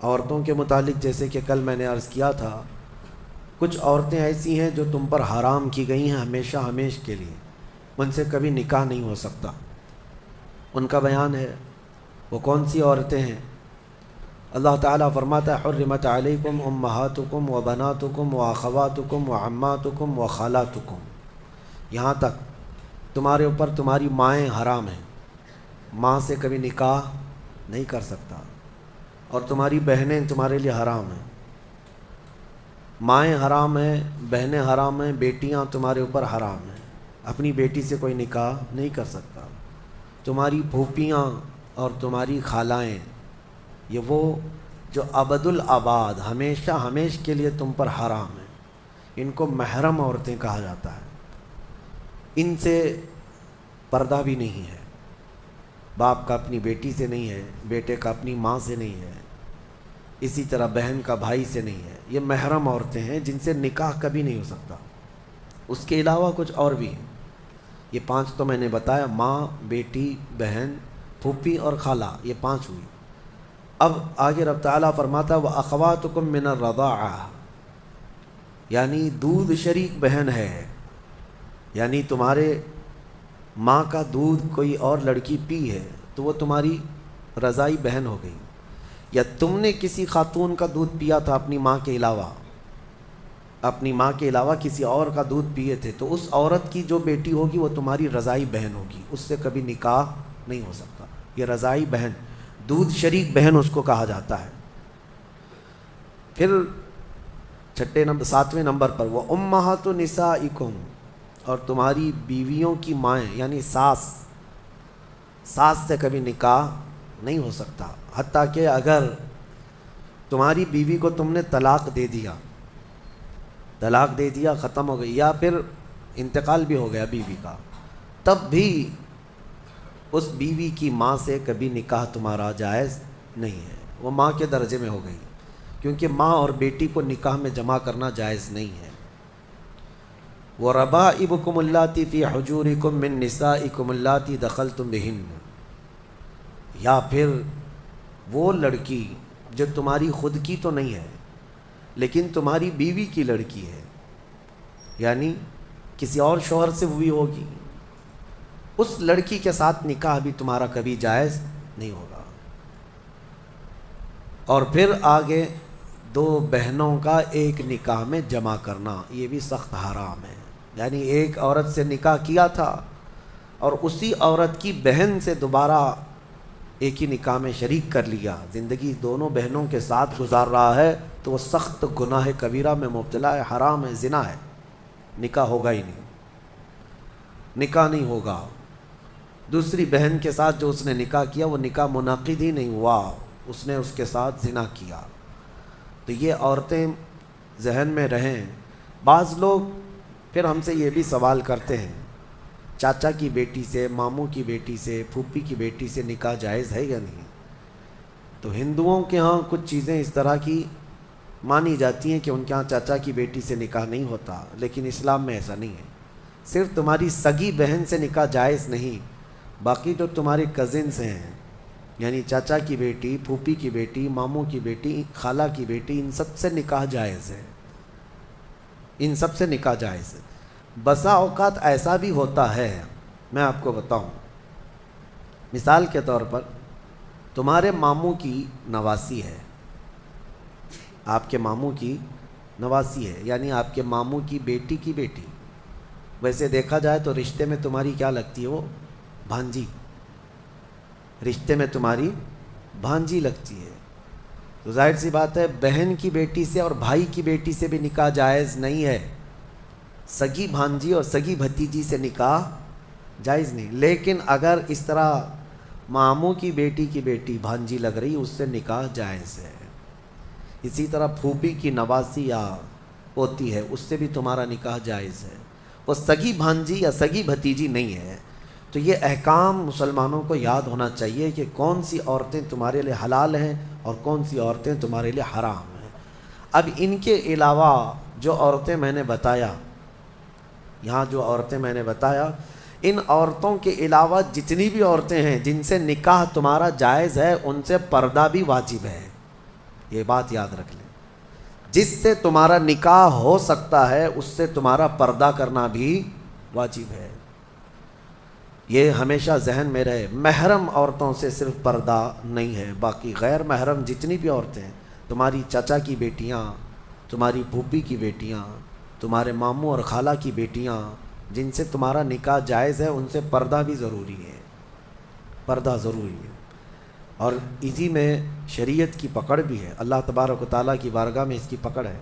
عورتوں کے متعلق جیسے کہ کل میں نے عرض کیا تھا، کچھ عورتیں ایسی ہیں جو تم پر حرام کی گئی ہیں ہمیشہ ہمیش کے لیے، ان سے کبھی نکاح نہیں ہو سکتا۔ ان کا بیان ہے، وہ کون سی عورتیں ہیں؟ اللہ تعالیٰ فرماتا ہے حرمت علیکم امہاتکم و بناتکم و اخواتکم و عماتکم و خالاتکم، یہاں تک تمہارے اوپر تمہاری مائیں حرام ہیں، ماں سے کبھی نکاح نہیں کر سکتا، اور تمہاری بہنیں تمہارے لیے حرام ہیں، مائیں حرام ہیں، بہنیں حرام ہیں، بیٹیاں تمہارے اوپر حرام ہیں، اپنی بیٹی سے کوئی نکاح نہیں کر سکتا۔ تمہاری پھوپھیاں اور تمہاری خالائیں، یہ وہ جو ابد الآباد ہمیشہ ہمیش کے لیے تم پر حرام ہیں، ان کو محرم عورتیں کہا جاتا ہے، ان سے پردہ بھی نہیں ہے، باپ کا اپنی بیٹی سے نہیں ہے، بیٹے کا اپنی ماں سے نہیں ہے، اسی طرح بہن کا بھائی سے نہیں ہے، یہ محرم عورتیں ہیں جن سے نکاح کبھی نہیں ہو سکتا۔ اس کے علاوہ کچھ اور بھی ہیں، یہ 5 تو میں نے بتایا، ماں، بیٹی، بہن، پھوپھی اور خالہ، یہ 5 ہوئی۔ اب آگے رب تعالیٰ فرماتا وَأَخَوَاتُكُم مِّنَ الرَّضَاعَةِ، یعنی دودھ شریک بہن ہے، یعنی تمہارے ماں کا دودھ کوئی اور لڑکی پی ہے تو وہ تمہاری رضائی بہن ہو گئی، یا تم نے کسی خاتون کا دودھ پیا تھا اپنی ماں کے علاوہ، اپنی ماں کے علاوہ کسی اور کا دودھ پیے تھے، تو اس عورت کی جو بیٹی ہوگی وہ تمہاری رضائی بہن ہوگی، اس سے کبھی نکاح نہیں ہو سکتا۔ یہ رضائی بہن، دودھ شریک بہن اس کو کہا جاتا ہے۔ پھر 7ویں نمبر پر وہ امہات نسائکم، اور تمہاری بیویوں کی مائیں، یعنی ساس سے کبھی نکاح نہیں ہو سکتا، حتیٰ کہ اگر تمہاری بیوی کو تم نے طلاق دے دیا ختم ہو گئی، یا پھر انتقال بھی ہو گیا بیوی کا، تب بھی اس بیوی کی ماں سے کبھی نکاح تمہارا جائز نہیں ہے، وہ ماں کے درجے میں ہو گئی، کیونکہ ماں اور بیٹی کو نکاح میں جمع کرنا جائز نہیں ہے۔ وَرَبَائِبُكُمُ اللَّاتِي فِي حُجُورِكُم مِّن نِّسَائِكُمُ اللَّاتِي دَخَلْتُم بِهِنَّ، یا پھر وہ لڑکی جو تمہاری خود کی تو نہیں ہے لیکن تمہاری بیوی کی لڑکی ہے، یعنی کسی اور شوہر سے ہوئی ہوگی، اس لڑکی کے ساتھ نکاح بھی تمہارا کبھی جائز نہیں ہوگا۔ اور پھر آگے 2 بہنوں کا ایک نکاح میں جمع کرنا، یہ بھی سخت حرام ہے، یعنی ایک عورت سے نکاح کیا تھا اور اسی عورت کی بہن سے دوبارہ ایک ہی نکاح میں شریک کر لیا، زندگی دونوں بہنوں کے ساتھ گزار رہا ہے، تو وہ سخت گناہ کبیرہ میں مبتلا ہے، حرام ہے، زنا ہے، نکاح ہوگا ہی نہیں، نکاح نہیں ہوگا۔ دوسری بہن کے ساتھ جو اس نے نکاح کیا وہ نکاح منعقد ہی نہیں ہوا، اس نے اس کے ساتھ زنا کیا۔ تو یہ عورتیں ذہن میں رہیں۔ بعض لوگ پھر ہم سے یہ بھی سوال کرتے ہیں، چاچا کی بیٹی سے، ماموں کی بیٹی سے، پھوپھی کی بیٹی سے نکاح جائز ہے یا نہیں؟ تو ہندوؤں کے ہاں کچھ چیزیں اس طرح کی مانی جاتی ہیں کہ ان کے ہاں چاچا کی بیٹی سے نکاح نہیں ہوتا، لیکن اسلام میں ایسا نہیں ہے۔ صرف تمہاری سگی بہن سے نکاح جائز نہیں، باقی جو تمہارے کزنس ہیں، یعنی چاچا کی بیٹی، پھوپھی کی بیٹی، ماموں کی بیٹی، خالہ کی بیٹی، ان سب سے نکاح جائز ہے، ان سب سے نکاح جائز ہے۔ بسا اوقات ایسا بھی ہوتا ہے، میں آپ کو بتاؤں، مثال کے طور پر تمہارے ماموں کی نواسی ہے، آپ کے ماموں کی نواسی ہے، یعنی آپ کے ماموں کی بیٹی، ویسے دیکھا جائے تو رشتے میں تمہاری کیا لگتی ہے؟ وہ بھانجی، رشتے میں تمہاری بھانجی لگتی ہے۔ تو ظاہر سی بات ہے بہن کی بیٹی سے اور بھائی کی بیٹی سے بھی نکاح جائز نہیں ہے، سگی بھانجی اور سگی بھتیجی سے نکاح جائز نہیں، لیکن اگر اس طرح ماموں کی بیٹی بھانجی لگ رہی، اس سے نکاح جائز ہے۔ اسی طرح پھوپھی کی نواسی یا پوتی ہے، اس سے بھی تمہارا نکاح جائز ہے، وہ سگی بھانجی یا سگی بھتیجی نہیں ہے۔ تو یہ احکام مسلمانوں کو یاد ہونا چاہیے کہ کون سی عورتیں تمہارے لیے حلال ہیں اور کون سی عورتیں تمہارے لیے حرام ہیں۔ اب ان کے علاوہ جو عورتیں میں نے بتایا، یہاں جو عورتیں میں نے بتایا، ان عورتوں کے علاوہ جتنی بھی عورتیں ہیں جن سے نکاح تمہارا جائز ہے، ان سے پردہ بھی واجب ہے، یہ بات یاد رکھ لیں، جس سے تمہارا نکاح ہو سکتا ہے اس سے تمہارا پردہ کرنا بھی واجب ہے۔ یہ ہمیشہ ذہن میں رہے، محرم عورتوں سے صرف پردہ نہیں ہے، باقی غیر محرم جتنی بھی عورتیں ہیں، تمہاری چچا کی بیٹیاں، تمہاری پھوپھی کی بیٹیاں، تمہارے ماموں اور خالہ کی بیٹیاں، جن سے تمہارا نکاح جائز ہے، ان سے پردہ بھی ضروری ہے، پردہ ضروری ہے۔ اور اسی میں شریعت کی پکڑ بھی ہے، اللہ تبارک و تعالیٰ کی بارگاہ میں اس کی پکڑ ہے۔